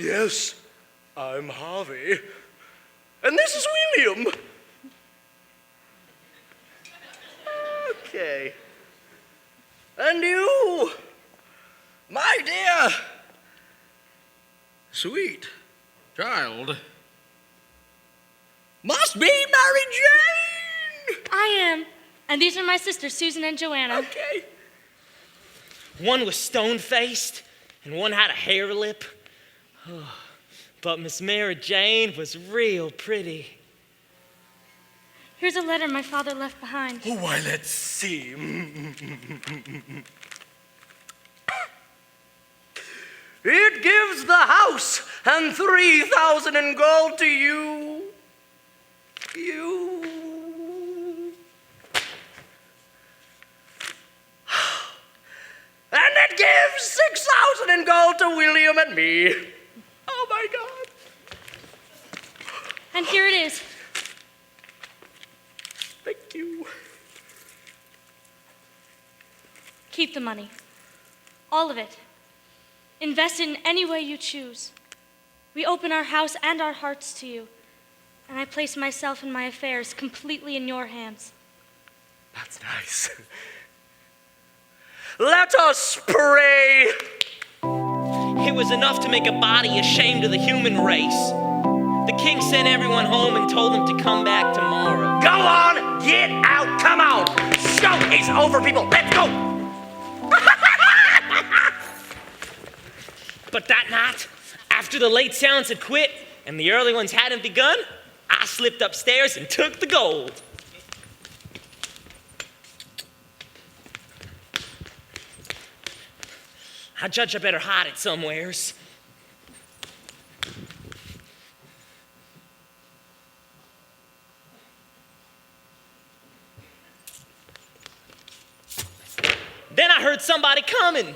Yes, I'm Harvey. And this is William. Okay. And you, my dear, sweet child, must be Mary Jane. I am. And these are my sisters, Susan and Joanna. Okay. One was stone-faced, and one had a hair lip. Oh, but Miss Mary Jane was real pretty. Here's a letter my father left behind. Oh, why, let's see. It gives the house and 3,000 in gold to you. And it gives 6,000 in gold to William and me. Oh, my God. And here it is. Thank you. Keep the money. All of it. Invest it in any way you choose. We open our house and our hearts to you, and I place myself and my affairs completely in your hands. That's nice. Let us pray. It was enough to make a body ashamed of the human race. The king sent everyone home and told them to come back tomorrow. Go on, get out, come on. Show is over, people. Let's go. But that night, after the late sounds had quit and the early ones hadn't begun, I slipped upstairs and took the gold. I judge I better hide it somewheres. Then I heard somebody coming.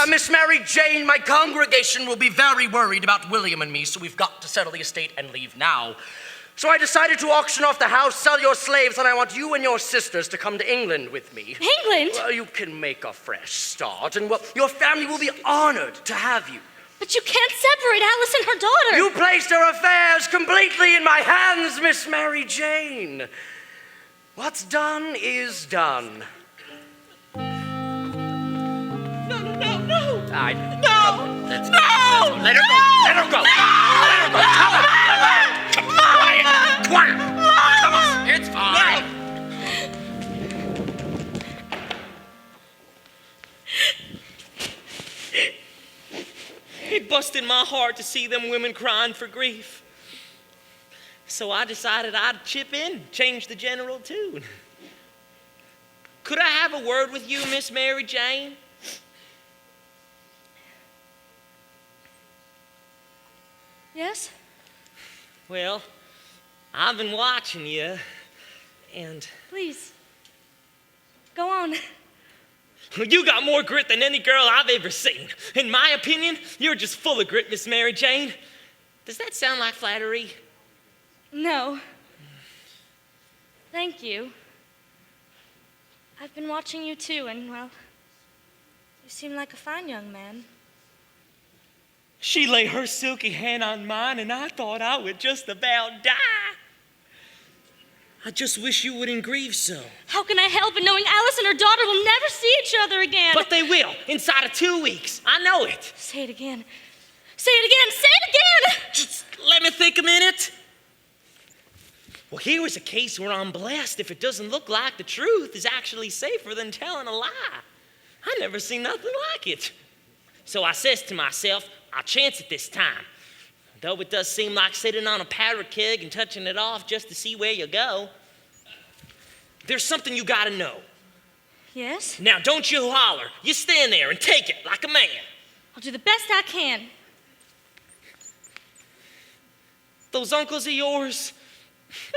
Miss Mary Jane, my congregation will be very worried about William and me, so we've got to settle the estate and leave now. So I decided to auction off the house, sell your slaves, and I want you and your sisters to come to England with me. England? Well, you can make a fresh start, and well, your family will be honored to have you. But you can't separate Alice and her daughter. You placed her affairs completely in my hands, Miss Mary Jane. What's done is done. No. Let's go. Let her go. Let her go. Let her go. Come on. Quiet. Come on. It's fine. It busted my heart to see them women crying for grief. So I decided I'd chip in, change the general tune. Could I have a word with you, Miss Mary Jane? Yes? Well, I've been watching you, and Please. Go on. you got more grit than any girl I've ever seen. In my opinion, you're just full of grit, Miss Mary Jane. Does that sound like flattery? No. Thank you. I've been watching you too, and, well, you seem like a fine young man. She laid her silky hand on mine, and I thought I would just about die. I just wish you wouldn't grieve so. How can I help it knowing Alice and her daughter will never see each other again? But they will, inside of 2 weeks. I know it. Say it again. Say it again. Say it again! Just let me think a minute. Well, here was a case where I'm blessed if it doesn't look like the truth is actually safer than telling a lie. I never seen nothing like it. So I says to myself, I'll chance it this time. Though it does seem like sitting on a powder keg and touching it off just to see where you go. There's something you gotta know. Yes? Now, don't you holler. You stand there and take it like a man. I'll do the best I can. Those uncles of yours,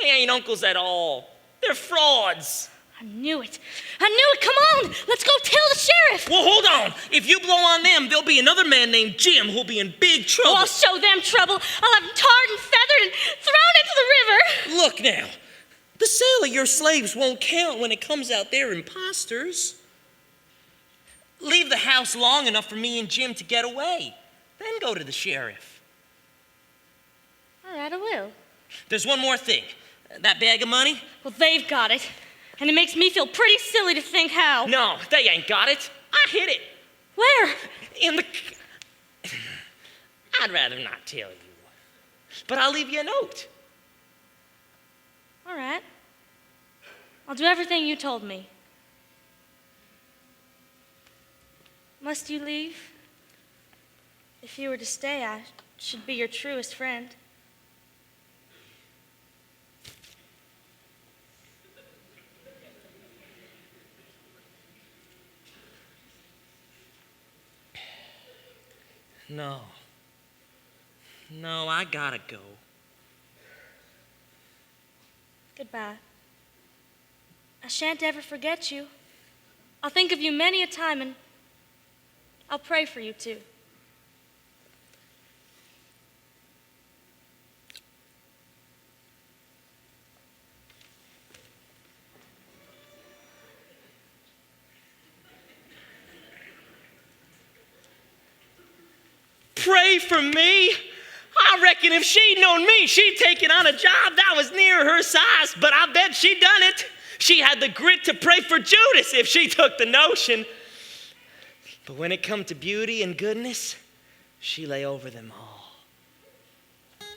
they ain't uncles at all. They're frauds. I knew it. Come on. Let's go tell the sheriff. Well, hold on. If you blow on them, there'll be another man named Jim who'll be in big trouble. Oh, I'll show them trouble. I'll have them tarred and feathered and thrown into the river. Look now. The sale of your slaves won't count when it comes out they're imposters. Leave the house long enough for me and Jim to get away. Then go to the sheriff. All right, I will. There's one more thing. That bag of money? Well, they've got it. And it makes me feel pretty silly to think how. No, they ain't got it. I hid it. Where? In the... I'd rather not tell you. But I'll leave you a note. All right. I'll do everything you told me. Must you leave? If you were to stay, I should be your truest friend. No, I gotta go. Goodbye. I shan't ever forget you. I'll think of you many a time, and I'll pray for you too. Pray for me? I reckon if she'd known me, she'd taken on a job that was near her size, but I bet she done it. She had the grit to pray for Judas if she took the notion. But when it come to beauty and goodness, she lay over them all.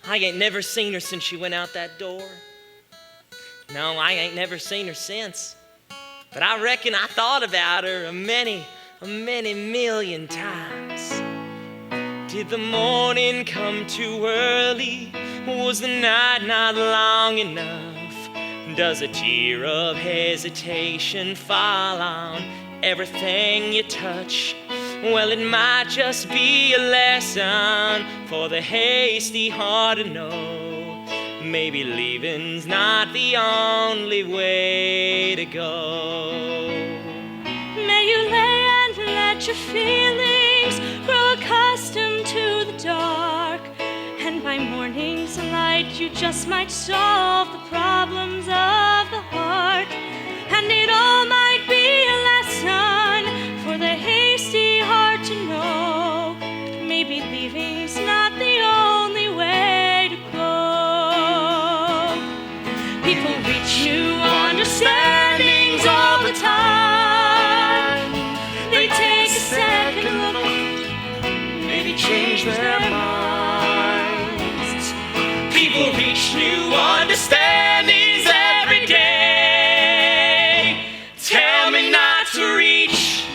I ain't never seen her since she went out that door. No, I ain't never seen her since. But I reckon I thought about her a many million times. Did the morning come too early? Was the night not long enough? Does a tear of hesitation fall on everything you touch? Well, it might just be a lesson for the hasty heart to know. Maybe leaving's not the only way to go. May you lay and let your feelings grow accustomed to the dark, and by morning's light you just might solve the problems of the heart, and it all might be a lesson for the hasty heart to know. Maybe leaving change their minds. People reach new understandings every day. Tell me not to reach,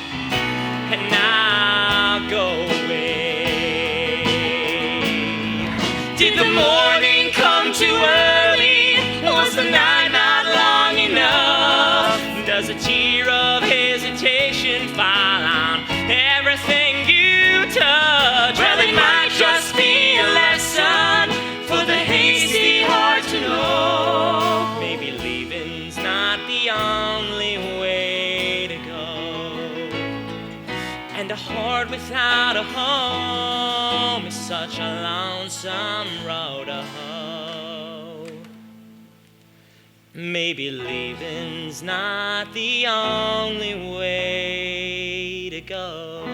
and I'll go away. Did the morning come too early? Was the night not long enough? Does a tear of hesitation fall on everything you touch? Well, it might just be a lesson for the hasty heart to know. Maybe leaving's not the only way to go. And a heart without a home is such a lonesome road to hoe. Maybe leaving's not the only way to go.